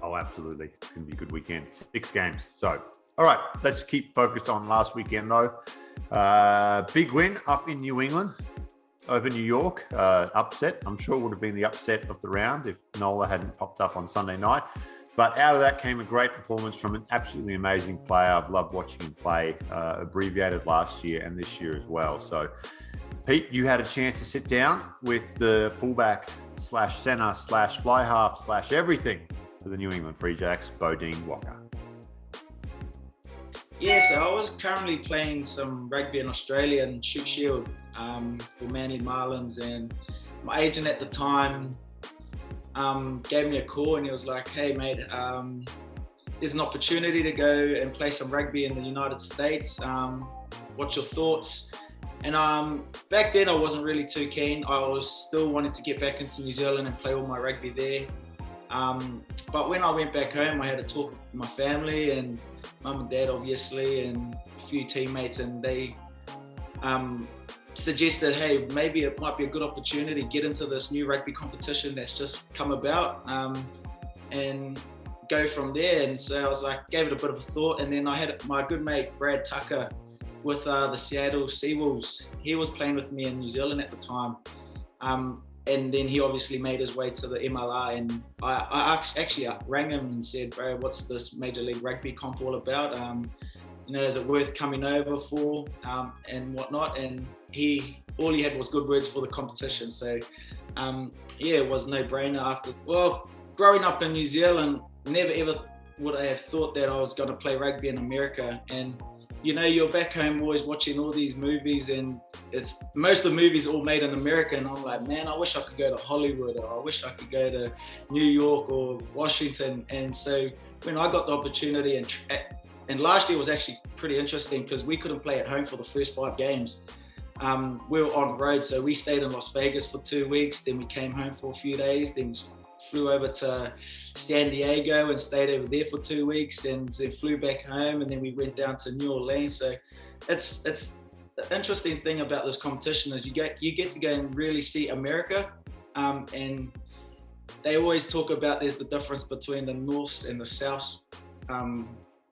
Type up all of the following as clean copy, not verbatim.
Oh, absolutely. It's going to be a good weekend. 6 games. So, all right, let's keep focused on last weekend, though. Big win up in New England over New York. Upset. I'm sure it would have been the upset of the round if Nola hadn't popped up on Sunday night. But out of that came a great performance from an absolutely amazing player. I've loved watching him play, abbreviated last year and this year as well. So, Pete, you had a chance to sit down with the fullback / centre / fly half / everything for the New England Free Jacks, Beaudein Waaka. Yeah, so I was currently playing some rugby in Australia and Shoot Shield for Manly Marlins, and my agent at the time gave me a call and he was like, hey mate, there's an opportunity to go and play some rugby in the United States. What's your thoughts? And back then I wasn't really too keen. I was still wanting to get back into New Zealand and play all my rugby there. But when I went back home, I had a talk with my family and mum and dad obviously and a few teammates, and they suggested, hey, maybe it might be a good opportunity to get into this new rugby competition that's just come about and go from there. And so I was like, gave it a bit of a thought, and then I had my good mate Brad Tucker with the Seattle Seawolves. He was playing with me in New Zealand at the time. And then he obviously made his way to the MLR, and I actually rang him and said, bro, what's this Major League Rugby comp all about? Is it worth coming over for and whatnot? And all he had was good words for the competition. So it was no brainer growing up in New Zealand, never ever would I have thought that I was going to play rugby in America. And you're back home always watching all these movies, and most of the movies all made in America, and I'm like, man, I wish I could go to Hollywood, or I wish I could go to New York or Washington. And so when I got the opportunity, and last year was actually pretty interesting because we couldn't play at home for the first 5 games. We were on the road, so we stayed in Las Vegas for 2 weeks, then we came home for a few days, then flew over to San Diego and stayed over there for 2 weeks, and then flew back home, and then we went down to New Orleans. So it's the interesting thing about this competition is you get to go and really see America, and they always talk about there's the difference between the Norths and the Souths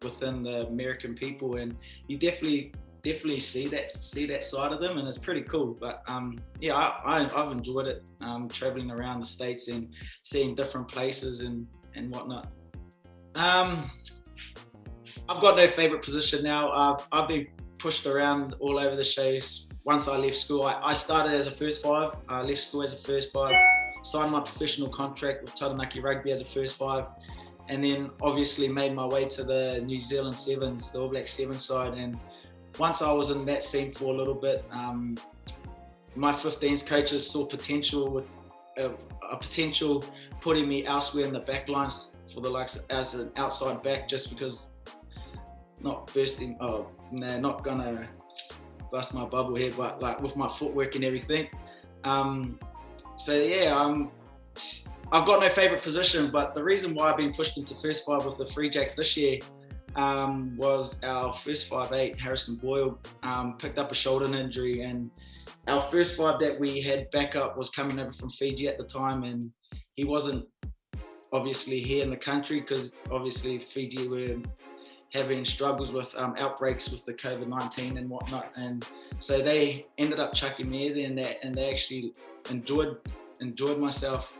within the American people, and you definitely see that side of them, and it's pretty cool. But I've enjoyed it, traveling around the States and seeing different places and whatnot. I've got no favorite position now. I've been pushed around all over the shows. Once I left school, I started as a first 5. I left school as a first 5, signed my professional contract with Taranaki Rugby as a first 5, and then obviously made my way to the New Zealand Sevens, the All Black 7 side. And once I was in that scene for a little bit, my 15s coaches saw potential with a potential putting me elsewhere in the backlines for the likes as an outside back, just because not gonna bust my bubble here, but like with my footwork and everything. I've got no favorite position, but the reason why I've been pushed into first 5 with the Free Jacks this year was our first 5'8", Harrison Boyle, picked up a shoulder injury, and our first 5 that we had backup was coming over from Fiji at the time, and he wasn't obviously here in the country because obviously Fiji were having struggles with outbreaks with the COVID-19 and whatnot, and so they ended up chucking me in there, and they actually enjoyed myself.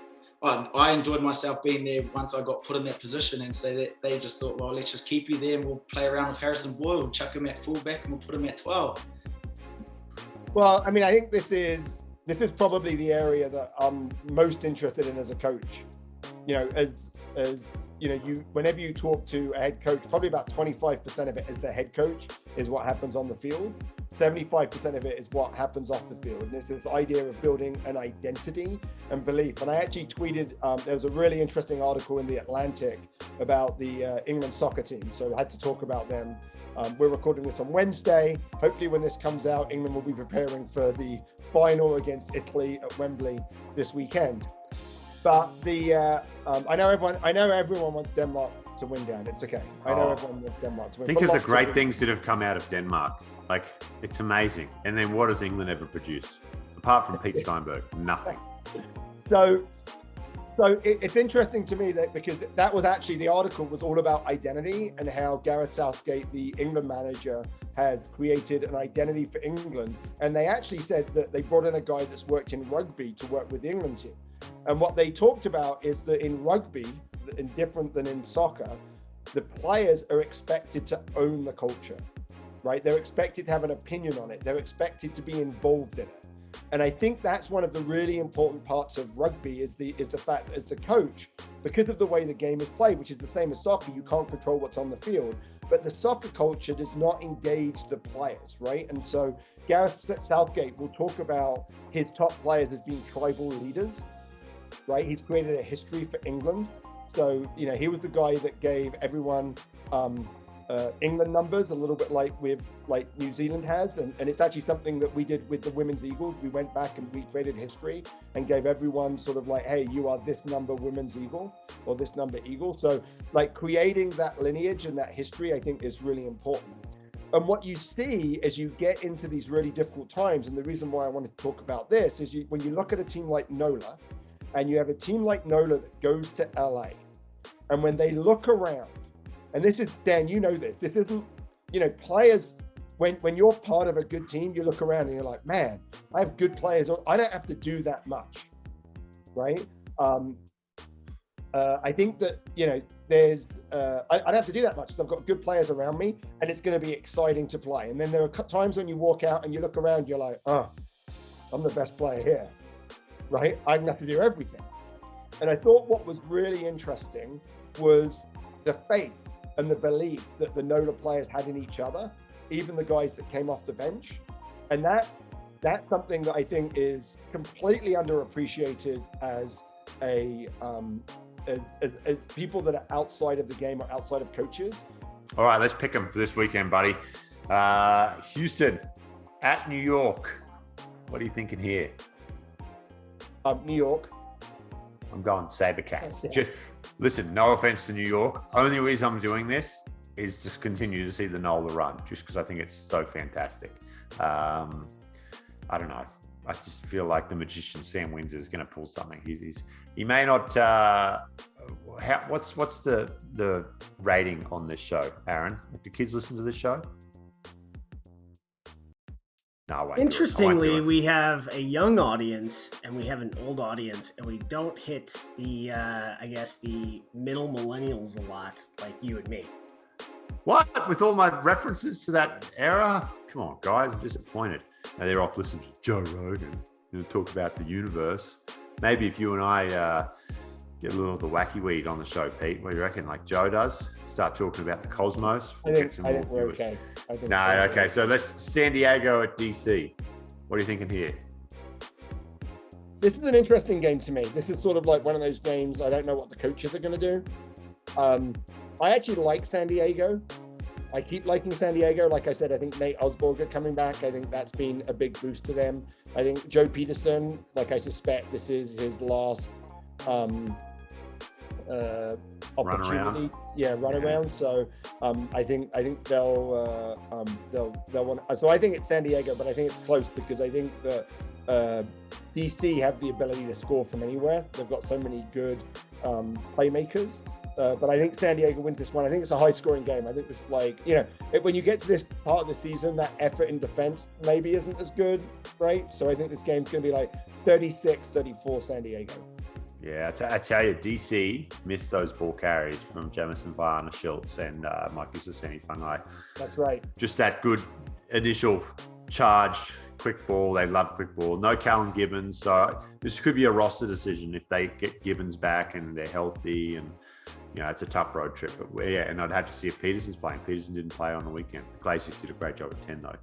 I enjoyed myself being there once I got put in that position, and so that they just thought, well, let's just keep you there and we'll play around with Harrison Boyle, chuck him at fullback and we'll put him at 12. Well, I mean, I think this is probably the area that I'm most interested in as a coach. Whenever you talk to a head coach, probably about 25% of it as the head coach is what happens on the field. 75% of it is what happens off the field. And this idea of building an identity and belief. And I actually tweeted, there was a really interesting article in The Atlantic about the England soccer team. So I had to talk about them. We're recording this on Wednesday. Hopefully when this comes out, England will be preparing for the final against Italy at Wembley this weekend. But I know everyone wants Denmark to win, Dan. It's okay. I know everyone wants Denmark to win. Think of the great things that have come out of Denmark. Like, it's amazing. And then what has England ever produced? Apart from Pete Steinberg, nothing. So So it's interesting to me that because that was actually, the article was all about identity and how Gareth Southgate, the England manager, has created an identity for England. And they actually said that they brought in a guy that's worked in rugby to work with the England team. And what they talked about is that in rugby, and different than in soccer, the players are expected to own the culture, right? They're expected to have an opinion on it. They're expected to be involved in it. And I think that's one of the really important parts of rugby is the fact that as the coach, because of the way the game is played, which is the same as soccer, you can't control what's on the field, but the soccer culture does not engage the players, right? And so Gareth Southgate will talk about his top players as being tribal leaders, right? He's created a history for England. So, you know, he was the guy that gave everyone England numbers, a little bit like New Zealand has, and it's actually something that we did with the Women's Eagles. We went back and recreated history and gave everyone sort of like, hey, you are this number Women's Eagle or this number Eagle. So like creating that lineage and that history, I think is really important. And what you see as you get into these really difficult times, and the reason why I wanted to talk about this is when you look at a team like NOLA, and you have a team like NOLA that goes to LA, and when they look around, and this is, Dan, you know this isn't, you know, players, when you're part of a good team, you look around and you're like, man, I have good players. I don't have to do that much, right? I think that, you know, I don't have to do that much because I've got good players around me and it's going to be exciting to play. And then there are times when you walk out and you look around, you're like, oh, I'm the best player here, right? I have to do everything. And I thought what was really interesting was the faith and the belief that the NOLA players had in each other, even the guys that came off the bench. And that's something that I think is completely underappreciated as as people that are outside of the game or outside of coaches. All right, let's pick them for this weekend, buddy. Houston at New York. What are you thinking here? New York. I'm going Sabercats. Yeah. Just listen, no offense to New York. Only reason I'm doing this is to continue to see the NOLA run, just because I think it's so fantastic. I don't know. I just feel like the magician Sam Windsor is going to pull something. He may not. What's the rating on this show, Aaron? Do kids listen to this show? No, I won't. Interestingly, we have a young audience and we have an old audience, and we don't hit the, I guess, the middle millennials a lot, like you and me. What? With all my references to that era? Come on, guys, I'm disappointed. Now they're off listening to Joe Rogan and talk about the universe. Maybe if you and I get a little of the wacky weed on the show, Pete, what do you reckon? Like Joe does? Start talking about the cosmos. I think we're okay. Okay. So let's San Diego at DC. What are you thinking here? This is an interesting game to me. This is sort of like one of those games, I don't know what the coaches are going to do. I actually like San Diego. I keep liking San Diego. Like I said, I think Nate Osborger coming back, I think that's been a big boost to them. I think Joe Peterson, like I suspect this is his last opportunity. Run around. So I think they'll want. So I think it's San Diego, but I think it's close because I think that DC have the ability to score from anywhere. They've got so many good playmakers. But I think San Diego wins this one. I think it's a high-scoring game. I think this is like, you know, when you get to this part of the season, that effort in defense maybe isn't as good, right? So I think this game's going to be like 36-34 San Diego. Yeah, I tell you, DC missed those ball carries from Jamison Varner Schultz and Mikey Saseni Fungai. That's right. Just that good initial charge, quick ball. They love quick ball. No Callum Gibbons. So this could be a roster decision if they get Gibbons back and they're healthy, and you know, it's a tough road trip. But yeah, and I'd have to see if Peterson's playing. Peterson didn't play on the weekend. Glaciers did a great job at 10 though.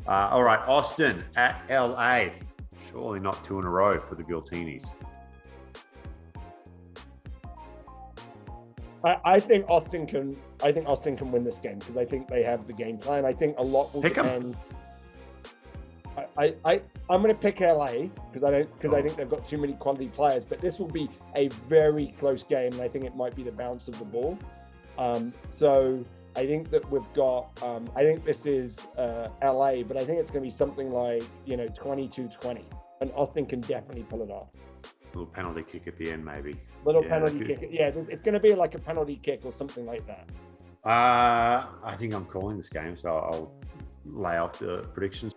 All right, Austin at LA. Surely not 2 in a row for the Giltinis. I think Austin can win this game because I think they have the game plan. I think a lot will depend. I'm going to pick LA because I think they've got too many quality players. But this will be a very close game, and I think it might be the bounce of the ball. So I think that we've got. I think this is LA, but I think it's going to be something like 22-20, and Austin can definitely pull it off. Little penalty kick at the end, maybe. Little Yeah, penalty good. kick. Yeah, it's going to be like a penalty kick or something like that. I think I'm calling this game, so I'll lay off the predictions.